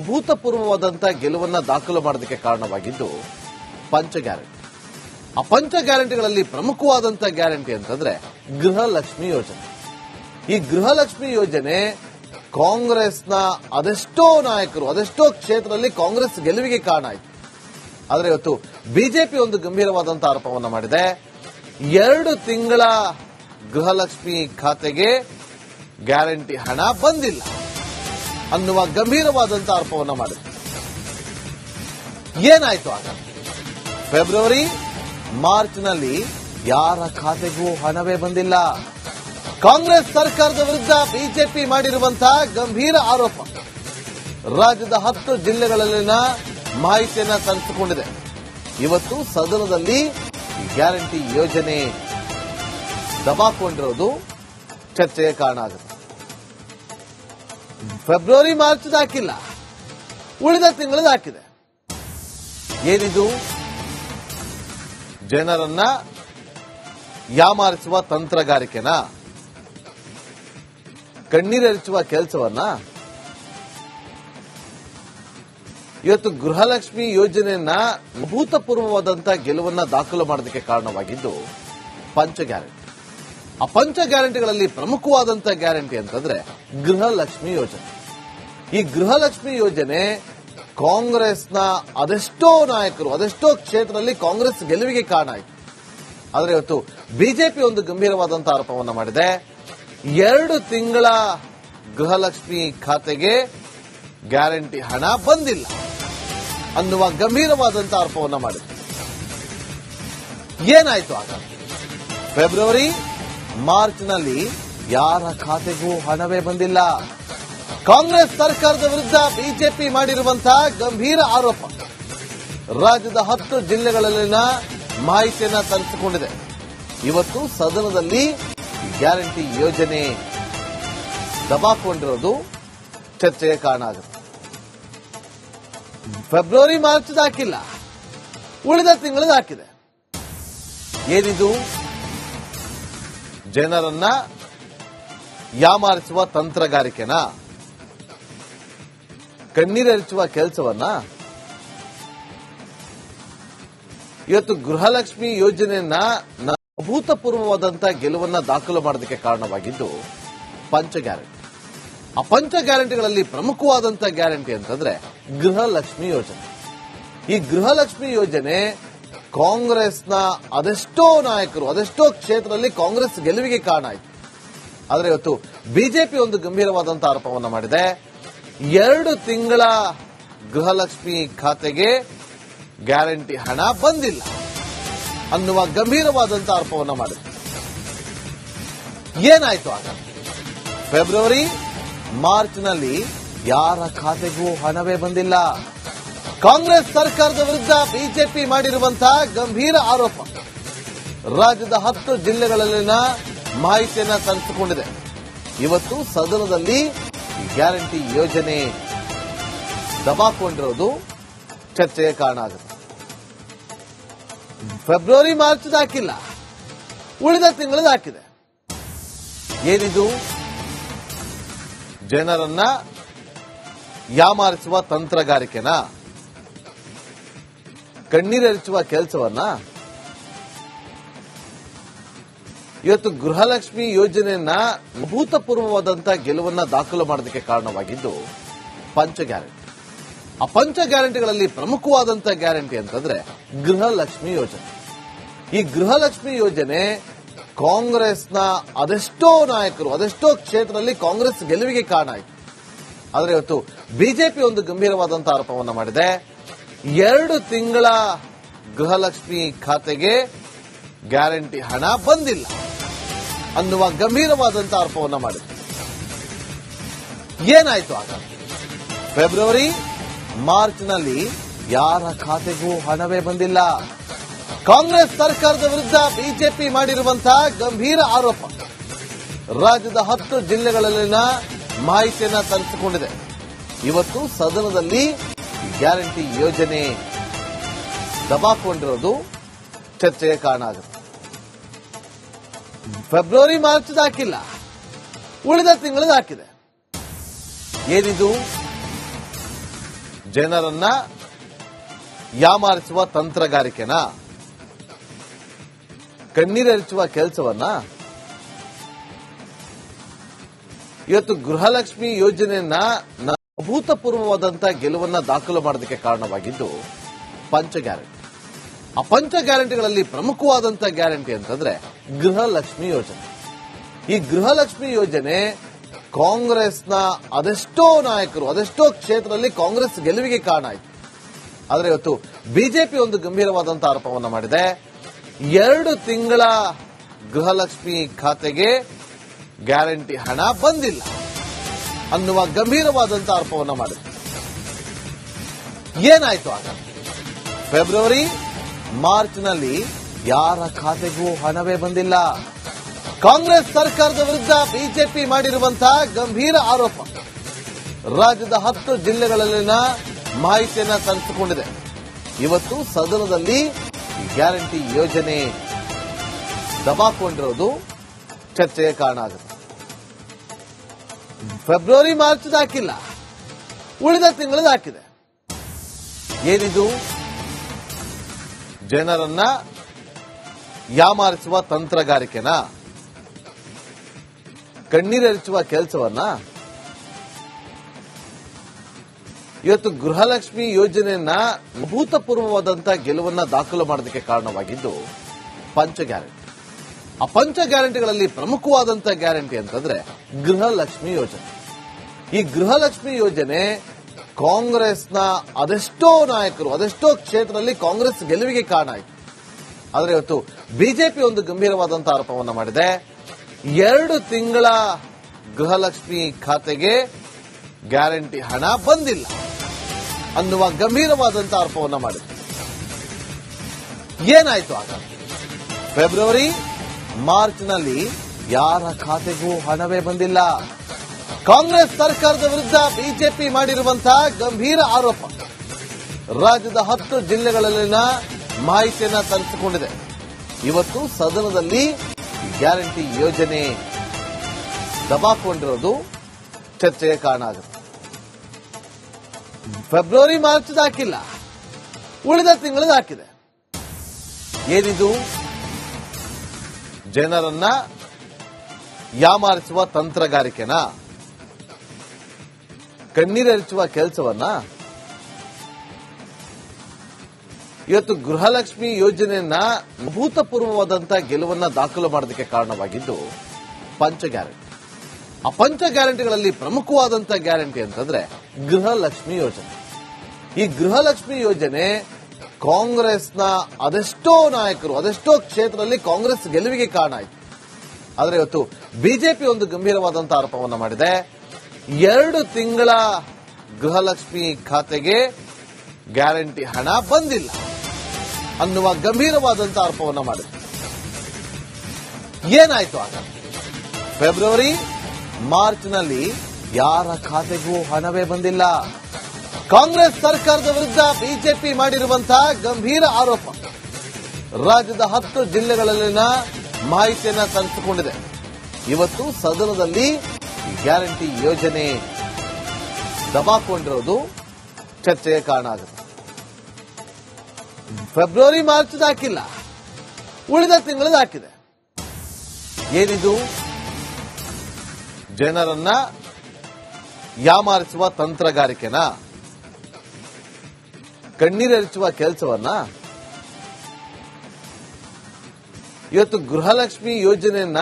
ಅಭೂತಪೂರ್ವವಾದಂಥ ಗೆಲುವನ್ನ ದಾಖಲು ಮಾಡೋದಕ್ಕೆ ಕಾರಣವಾಗಿದ್ದು ಪಂಚ ಗ್ಯಾರಂಟಿ. ಆ ಪಂಚ ಗ್ಯಾರಂಟಿಗಳಲ್ಲಿ ಪ್ರಮುಖವಾದಂಥ ಗ್ಯಾರಂಟಿ ಅಂತಂದ್ರೆ ಗೃಹಲಕ್ಷ್ಮಿ ಯೋಜನೆ. ಈ ಗೃಹಲಕ್ಷ್ಮಿ ಯೋಜನೆ ಕಾಂಗ್ರೆಸ್ನ ಅದೆಷ್ಟೋ ನಾಯಕರು ಅದೆಷ್ಟೋ ಕ್ಷೇತ್ರದಲ್ಲಿ ಕಾಂಗ್ರೆಸ್ ಗೆಲುವಿಗೆ ಕಾರಣ ಆಯಿತು. ಆದರೆ ಇವತ್ತು ಬಿಜೆಪಿ ಒಂದು ಗಂಭೀರವಾದಂಥ ಆರೋಪವನ್ನು ಮಾಡಿದೆ. 2 ತಿಂಗಳ ಗೃಹಲಕ್ಷ್ಮಿ ಖಾತೆಗೆ ಗ್ಯಾರಂಟಿ ಹಣ ಬಂದಿಲ್ಲ ಅನ್ನುವ ಗಂಭೀರವಾದಂಥ ಆರೋಪವನ್ನು ಮಾಡಿದೆ. ಏನಾಯ್ತು ಆಗ? ಫೆಬ್ರವರಿ ಮಾರ್ಚ್ನಲ್ಲಿ ಯಾರ ಖಾತೆಗೂ ಹಣವೇ ಬಂದಿಲ್ಲ. ಕಾಂಗ್ರೆಸ್ ಸರ್ಕಾರದ ವಿರುದ್ಧ ಬಿಜೆಪಿ ಮಾಡಿರುವಂತಹ ಗಂಭೀರ ಆರೋಪ ರಾಜ್ಯದ 10 ಜಿಲ್ಲೆಗಳಲ್ಲಿನ ಮಾಹಿತಿಯನ್ನ ತರಿಸಿಕೊಂಡಿದೆ. ಇವತ್ತು ಸದನದಲ್ಲಿ ಗ್ಯಾರಂಟಿ ಯೋಜನೆ ದಬಾಕೊಂಡಿರೋದು ಚರ್ಚೆಗೆ ಕಾರಣ ಆಗುತ್ತೆ. ಫೆಬ್ರವರಿ ಮಾರ್ಚ್ ಹಾಕಿಲ್ಲ, ಉಳಿದ ತಿಂಗಳದ ಹಾಕಿದೆ. ಏನಿದು? ಜನರನ್ನ ಯಾಮಾರಿಸುವ ತಂತ್ರಗಾರಿಕೆನ, ಕಣ್ಣೀರರಿಸುವ ಕೆಲಸವನ್ನ ಇವತ್ತು ಗೃಹಲಕ್ಷ್ಮಿ ಯೋಜನೆಯನ್ನ ಅಭೂತಪೂರ್ವವಾದಂತಹ ಗೆಲುವನ್ನ ದಾಖಲು ಮಾಡೋದಕ್ಕೆ ಕಾರಣವಾಗಿದ್ದು ಪಂಚ ಗ್ಯಾರಂಟಿ. ಆ ಪಂಚ ಗ್ಯಾರಂಟಿಗಳಲ್ಲಿ ಪ್ರಮುಖವಾದಂತಹ ಗ್ಯಾರಂಟಿ ಅಂತಂದ್ರೆ ಗೃಹಲಕ್ಷ್ಮಿ ಯೋಜನೆ. ಈ ಗೃಹಲಕ್ಷ್ಮಿ ಯೋಜನೆ ಕಾಂಗ್ರೆಸ್ನ ಅದೆಷ್ಟೋ ನಾಯಕರು ಅದೆಷ್ಟೋ ಕ್ಷೇತ್ರದಲ್ಲಿ ಕಾಂಗ್ರೆಸ್ ಗೆಲುವಿಗೆ ಕಾರಣ ಆಯಿತು. ಆದರೆ ಇವತ್ತು ಬಿಜೆಪಿ ಒಂದು ಗಂಭೀರವಾದಂತಹ ಆರೋಪವನ್ನು ಮಾಡಿದೆ. 2 ತಿಂಗಳ ಗೃಹಲಕ್ಷ್ಮಿ ಖಾತೆಗೆ ಗ್ಯಾರಂಟಿ ಹಣ ಬಂದಿಲ್ಲ ಅನ್ನುವ ಗಂಭೀರವಾದಂತಹ ಆರೋಪವನ್ನು ಮಾಡಿದೆ. ಏನಾಯ್ತು ಆಗ? ಫೆಬ್ರವರಿ ಮಾರ್ಚ್ನಲ್ಲಿ ಯಾರ ಖಾತೆಗೂ ಹಣವೇ ಬಂದಿಲ್ಲ. ಕಾಂಗ್ರೆಸ್ ಸರ್ಕಾರದ ವಿರುದ್ಧ ಬಿಜೆಪಿ ಮಾಡಿರುವಂತಹ ಗಂಭೀರ ಆರೋಪ ರಾಜ್ಯದ 10 ಜಿಲ್ಲೆಗಳಲ್ಲಿನ ಮಾಹಿತಿಯನ್ನ ತರಿಸಿಕೊಂಡಿದೆ. ಇವತ್ತು ಸದನದಲ್ಲಿ ಗ್ಯಾರಂಟಿ ಯೋಜನೆ ದಬಾಕೊಂಡಿರೋದು ಚರ್ಚೆಗೆ ಕಾರಣ ಆಗುತ್ತೆ. ಫೆಬ್ರವರಿ ಮಾರ್ಚ್ ಹಾಕಿಲ್ಲ, ಉಳಿದ ತಿಂಗಳದ ಹಾಕಿದೆ. ಏನಿದು? ಜನರನ್ನ ಯಾಮಾರಿಸುವ ತಂತ್ರಗಾರಿಕೆನ, ಕಣ್ಣೀರರಿಸುವ ಕೆಲಸವನ್ನ ಇವತ್ತು ಗೃಹಲಕ್ಷ್ಮಿ ಯೋಜನೆಯನ್ನ ಅಭೂತಪೂರ್ವವಾದಂತಹ ಗೆಲುವನ್ನ ದಾಖಲು ಮಾಡೋದಕ್ಕೆ ಕಾರಣವಾಗಿದ್ದು ಪಂಚ ಗ್ಯಾರಂಟಿ. ಆ ಪಂಚ ಗ್ಯಾರಂಟಿಗಳಲ್ಲಿ ಪ್ರಮುಖವಾದಂತಹ ಗ್ಯಾರಂಟಿ ಅಂತಂದ್ರೆ ಗೃಹಲಕ್ಷ್ಮಿ ಯೋಜನೆ. ಈ ಗೃಹಲಕ್ಷ್ಮಿ ಯೋಜನೆ ಕಾಂಗ್ರೆಸ್ನ ಅದೆಷ್ಟೋ ನಾಯಕರು ಅದೆಷ್ಟೋ ಕ್ಷೇತ್ರದಲ್ಲಿ ಕಾಂಗ್ರೆಸ್ ಗೆಲುವಿಗೆ ಕಾರಣ ಆಯಿತು. ಆದರೆ ಇವತ್ತು ಬಿಜೆಪಿ ಒಂದು ಗಂಭೀರವಾದಂತಹ ಆರೋಪವನ್ನು ಮಾಡಿದೆ. 2 ತಿಂಗಳ ಗೃಹಲಕ್ಷ್ಮಿ ಖಾತೆಗೆ ಗ್ಯಾರಂಟಿ ಹಣ ಬಂದಿಲ್ಲ ಅನ್ನುವ ಗಂಭೀರವಾದಂತಹ ಆರೋಪವನ್ನು ಮಾಡಿದೆ. ಏನಾಯ್ತು ಆಗ? ಫೆಬ್ರವರಿ ಮಾರ್ಚ್ನಲ್ಲಿ ಯಾರ ಖಾತೆಗೂ ಹಣವೇ ಬಂದಿಲ್ಲ. ಕಾಂಗ್ರೆಸ್ ಸರ್ಕಾರದ ವಿರುದ್ಧ ಬಿಜೆಪಿ ಮಾಡಿರುವಂತಹ ಗಂಭೀರ ಆರೋಪ ರಾಜ್ಯದ 10 ಜಿಲ್ಲೆಗಳಲ್ಲಿನ ಮಾಹಿತಿಯನ್ನ ತರಿಸಿಕೊಂಡಿದೆ. ಇವತ್ತು ಸದನದಲ್ಲಿ ಗ್ಯಾರಂಟಿ ಯೋಜನೆ ದಬಾಕೊಂಡಿರೋದು ಚರ್ಚೆಗೆ ಕಾರಣ ಆಗುತ್ತೆ. ಫೆಬ್ರವರಿ ಮಾರ್ಚ್ ಹಾಕಿಲ್ಲ, ಉಳಿದ ತಿಂಗಳದ ಹಾಕಿದೆ. ಏನಿದು? ಜನರನ್ನ ಯಾಮಾರಿಸುವ ತಂತ್ರಗಾರಿಕೆನ, ಕಣ್ಣೀರರಿಸುವ ಕೆಲಸವನ್ನ ಇವತ್ತು ಗೃಹಲಕ್ಷ್ಮಿ ಯೋಜನೆಯನ್ನ ಅಭೂತಪೂರ್ವವಾದಂತಹ ಗೆಲುವನ್ನ ದಾಖಲು ಮಾಡೋದಕ್ಕೆ ಕಾರಣವಾಗಿದ್ದು ಪಂಚ ಗ್ಯಾರಂಟಿ. ಆ ಪಂಚ ಗ್ಯಾರಂಟಿಗಳಲ್ಲಿ ಪ್ರಮುಖವಾದಂತಹ ಗ್ಯಾರಂಟಿ ಅಂತಂದ್ರೆ ಗೃಹಲಕ್ಷ್ಮಿ ಯೋಜನೆ. ಈ ಗೃಹಲಕ್ಷ್ಮಿ ಯೋಜನೆ ಕಾಂಗ್ರೆಸ್ನ ಅದೆಷ್ಟೋ ನಾಯಕರು ಅದೆಷ್ಟೋ ಕ್ಷೇತ್ರದಲ್ಲಿ ಕಾಂಗ್ರೆಸ್ ಗೆಲುವಿಗೆ ಕಾರಣ ಆಯಿತು. ಆದರೆ ಇವತ್ತು ಬಿಜೆಪಿ ಒಂದು ಗಂಭೀರವಾದಂತಹ ಆರೋಪವನ್ನು ಮಾಡಿದೆ. 2 ತಿಂಗಳ ಗೃಹಲಕ್ಷ್ಮಿ ಖಾತೆಗೆ ಗ್ಯಾರಂಟಿ ಹಣ ಬಂದಿಲ್ಲ ಅನ್ನುವ ಗಂಭೀರವಾದಂತಹ ಆರೋಪವನ್ನು ಮಾಡಿದೆ. ಏನಾಯ್ತು ಆಗ? ಫೆಬ್ರವರಿ ಮಾರ್ಚ್ನಲ್ಲಿ ಯಾರ ಖಾತೆಗೂ ಹಣವೇ ಬಂದಿಲ್ಲ. ಕಾಂಗ್ರೆಸ್ ಸರ್ಕಾರದ ವಿರುದ್ಧ ಬಿಜೆಪಿ ಮಾಡಿರುವಂತಹ ಗಂಭೀರ ಆರೋಪ ರಾಜ್ಯದ 10 ಜಿಲ್ಲೆಗಳಲ್ಲಿನ ಮಾಹಿತಿಯನ್ನ ತರಿಸಿಕೊಂಡಿದೆ. ಇವತ್ತು ಸದನದಲ್ಲಿ ಗ್ಯಾರಂಟಿ ಯೋಜನೆ ದಬಾಕೊಂಡಿರೋದು ಚರ್ಚೆಗೆ ಕಾರಣ ಆಗುತ್ತೆ. ಫೆಬ್ರವರಿ ಮಾರ್ಚ್ ಹಾಕಿಲ್ಲ, ಉಳಿದ ತಿಂಗಳದ ಹಾಕಿದೆ. ಏನಿದು? ಜನರನ್ನ ಯಾಮಾರಿಸುವ ತಂತ್ರಗಾರಿಕೆನ, ಕಣ್ಣೀರರಿಸುವ ಕೆಲಸವನ್ನ, ಇವತ್ತು ಗೃಹಲಕ್ಷ್ಮಿ ಯೋಜನೆಯನ್ನ ಅಭೂತಪೂರ್ವವಾದಂತಹ ಗೆಲುವನ್ನ ದಾಖಲು ಮಾಡೋದಕ್ಕೆ ಕಾರಣವಾಗಿದ್ದು ಪಂಚ ಗ್ಯಾರಂಟಿ. ಆ ಪಂಚ ಗ್ಯಾರಂಟಿಗಳಲ್ಲಿ ಪ್ರಮುಖವಾದಂತಹ ಗ್ಯಾರಂಟಿ ಅಂತಂದ್ರೆ ಗೃಹಲಕ್ಷ್ಮಿ ಯೋಜನೆ. ಈ ಗೃಹಲಕ್ಷ್ಮಿ ಯೋಜನೆ ಕಾಂಗ್ರೆಸ್ನ ಅದೆಷ್ಟೋ ನಾಯಕರು, ಅದೆಷ್ಟೋ ಕ್ಷೇತ್ರದಲ್ಲಿ ಕಾಂಗ್ರೆಸ್ ಗೆಲುವಿಗೆ ಕಾರಣ ಆಯಿತು. ಆದರೆ ಇವತ್ತು ಬಿಜೆಪಿ ಒಂದು ಗಂಭೀರವಾದಂತಹ ಆರೋಪವನ್ನು ಮಾಡಿದೆ. 2 ತಿಂಗಳ ಗೃಹಲಕ್ಷ್ಮಿ ಖಾತೆಗೆ ಗ್ಯಾರಂಟಿ ಹಣ ಬಂದಿಲ್ಲ ಅನ್ನುವ ಗಂಭೀರವಾದಂತಹ ಆರೋಪವನ್ನು ಮಾಡಿದೆ. ಏನಾಯ್ತು ಆಗ? ಫೆಬ್ರವರಿ ಮಾರ್ಚ್ನಲ್ಲಿ ಯಾರ ಖಾತೆಗೂ ಹಣವೇ ಬಂದಿಲ್ಲ. ಕಾಂಗ್ರೆಸ್ ಸರ್ಕಾರದ ವಿರುದ್ಧ ಬಿಜೆಪಿ ಮಾಡಿರುವಂತಹ ಗಂಭೀರ ಆರೋಪ ರಾಜ್ಯದ 10 ಜಿಲ್ಲೆಗಳಲ್ಲಿನ ಮಾಹಿತಿಯನ್ನ ತರಿಸಿಕೊಂಡಿದೆ. ಇವತ್ತು ಸದನದಲ್ಲಿ ಗ್ಯಾರಂಟಿ ಯೋಜನೆ ದಬಾಕೊಂಡಿರೋದು ಚರ್ಚೆಗೆ ಕಾರಣ ಆಗುತ್ತೆ. ಫೆಬ್ರವರಿ ಮಾರ್ಚ್ ಹಾಕಿಲ್ಲ, ಉಳಿದ ತಿಂಗಳದ್ದು ಹಾಕಿದೆ. ಏನಿದು? ಜನರನ್ನ ಯಾಮಾರಿಸುವ ತಂತ್ರಗಾರಿಕೆನ, ಕಣ್ಣೀರರಿಸುವ ಕೆಲಸವನ್ನ, ಇವತ್ತು ಗೃಹಲಕ್ಷ್ಮಿ ಯೋಜನೆಯನ್ನ ಅಭೂತಪೂರ್ವವಾದಂತಹ ಗೆಲುವನ್ನ ದಾಖಲು ಮಾಡೋದಕ್ಕೆ ಕಾರಣವಾಗಿದ್ದು ಪಂಚ ಗ್ಯಾರಂಟಿ. ಆ ಪಂಚ ಗ್ಯಾರಂಟಿಗಳಲ್ಲಿ ಪ್ರಮುಖವಾದಂತಹ ಗ್ಯಾರಂಟಿ ಅಂತಂದ್ರೆ ಗೃಹಲಕ್ಷ್ಮಿ ಯೋಜನೆ. ಈ ಗೃಹಲಕ್ಷ್ಮಿ ಯೋಜನೆ ಕಾಂಗ್ರೆಸ್ನ ಅದೆಷ್ಟೋ ನಾಯಕರು, ಅದೆಷ್ಟೋ ಕ್ಷೇತ್ರದಲ್ಲಿ ಕಾಂಗ್ರೆಸ್ ಗೆಲುವಿಗೆ ಕಾರಣ ಆಯಿತು. ಆದರೆ ಇವತ್ತು ಬಿಜೆಪಿ ಒಂದು ಗಂಭೀರವಾದಂತಹ ಆರೋಪವನ್ನು ಮಾಡಿದೆ. 2 ತಿಂಗಳ ಗೃಹಲಕ್ಷ್ಮಿ ಖಾತೆಗೆ ಗ್ಯಾರಂಟಿ ಹಣ ಬಂದಿಲ್ಲ ಅನ್ನುವ ಗಂಭೀರವಾದಂತಹ ಆರೋಪವನ್ನು ಮಾಡಿದೆ. ಏನಾಯ್ತು ಆಗ? ಫೆಬ್ರವರಿ ಮಾರ್ಚ್ನಲ್ಲಿ ಯಾರ ಖಾತೆಗೂ ಹಣವೇ ಬಂದಿಲ್ಲ. ಕಾಂಗ್ರೆಸ್ ಸರ್ಕಾರದ ವಿರುದ್ಧ ಬಿಜೆಪಿ ಮಾಡಿರುವಂತಹ ಗಂಭೀರ ಆರೋಪ ರಾಜ್ಯದ 10 ಜಿಲ್ಲೆಗಳಲ್ಲಿನ ಮಾಹಿತಿಯನ್ನ ತರಿಸಿಕೊಂಡಿದೆ. ಇವತ್ತು ಸದನದಲ್ಲಿ ಗ್ಯಾರಂಟಿ ಯೋಜನೆ ದಬಾಕೊಂಡಿರೋದು ಚರ್ಚೆಗೆ ಕಾರಣ ಆಗುತ್ತೆ. ಫೆಬ್ರವರಿ ಮಾರ್ಚ್ ಹಾಕಿಲ್ಲ, ಉಳಿದ ತಿಂಗಳದ್ದು ಹಾಕಿದೆ. ಏನಿದು? ಜನರನ್ನ ಯಾಮಾರಿಸುವ ತಂತ್ರಗಾರಿಕೆನ, ಕಣ್ಣೀರರಿಸುವ ಕೆಲಸವನ್ನ, ಇವತ್ತು ಗೃಹಲಕ್ಷ್ಮಿ ಯೋಜನೆಯನ್ನ ಅಭೂತಪೂರ್ವವಾದಂತಹ ಗೆಲುವನ್ನ ದಾಖಲು ಮಾಡೋದಕ್ಕೆ ಕಾರಣವಾಗಿದ್ದು ಪಂಚ ಗ್ಯಾರಂಟಿ. ಆ ಪಂಚ ಗ್ಯಾರಂಟಿಗಳಲ್ಲಿ ಪ್ರಮುಖವಾದಂತಹ ಗ್ಯಾರಂಟಿ ಅಂತಂದ್ರೆ ಗೃಹಲಕ್ಷ್ಮಿ ಯೋಜನೆ. ಈ ಗೃಹಲಕ್ಷ್ಮಿ ಯೋಜನೆ ಕಾಂಗ್ರೆಸ್ನ ಅದೆಷ್ಟೋ ನಾಯಕರು, ಅದೆಷ್ಟೋ ಕ್ಷೇತ್ರದಲ್ಲಿ ಕಾಂಗ್ರೆಸ್ ಗೆಲುವಿಗೆ ಕಾರಣ ಆಯಿತು. ಆದರೆ ಇವತ್ತು ಬಿಜೆಪಿ ಒಂದು ಗಂಭೀರವಾದಂತಹ ಆರೋಪವನ್ನು ಮಾಡಿದೆ. 2 ತಿಂಗಳ ಗೃಹಲಕ್ಷ್ಮಿ ಖಾತೆಗೆ ಗ್ಯಾರಂಟಿ ಹಣ ಬಂದಿಲ್ಲ ಅನ್ನುವ ಗಂಭೀರವಾದಂತಹ ಆರೋಪವನ್ನು ಮಾಡಿದೆ. ಏನಾಯ್ತು ಆಗ? ಫೆಬ್ರವರಿ ಮಾರ್ಚ್ನಲ್ಲಿ ಯಾರ ಖಾತೆಗೂ ಹಣವೇ ಬಂದಿಲ್ಲ. ಕಾಂಗ್ರೆಸ್ ಸರ್ಕಾರದ ವಿರುದ್ಧ ಬಿಜೆಪಿ ಮಾಡಿರುವಂತಹ ಗಂಭೀರ ಆರೋಪ ರಾಜ್ಯದ 10 ಜಿಲ್ಲೆಗಳಲ್ಲಿನ ಮಾಹಿತಿಯನ್ನ ತರಿಸಿಕೊಂಡಿದೆ. ಇವತ್ತು ಸದನದಲ್ಲಿ ಗ್ಯಾರಂಟಿ ಯೋಜನೆ ದಬಾಕೊಂಡಿರೋದು ಚರ್ಚೆಗೆ ಕಾರಣ ಆಗುತ್ತೆ. ಫೆಬ್ರವರಿ ಮಾರ್ಚ್ ಹಾಕಿಲ್ಲ, ಉಳಿದ ತಿಂಗಳದ್ದು ಹಾಕಿದೆ. ಏನಿದು? ಜನರನ್ನ ಯಾಮಾರಿಸುವ ತಂತ್ರಗಾರಿಕೆನ, ಕಣ್ಣೀರರಿಸುವ ಕೆಲಸವನ್ನ, ಇವತ್ತು ಗೃಹಲಕ್ಷ್ಮಿ ಯೋಜನೆಯನ್ನ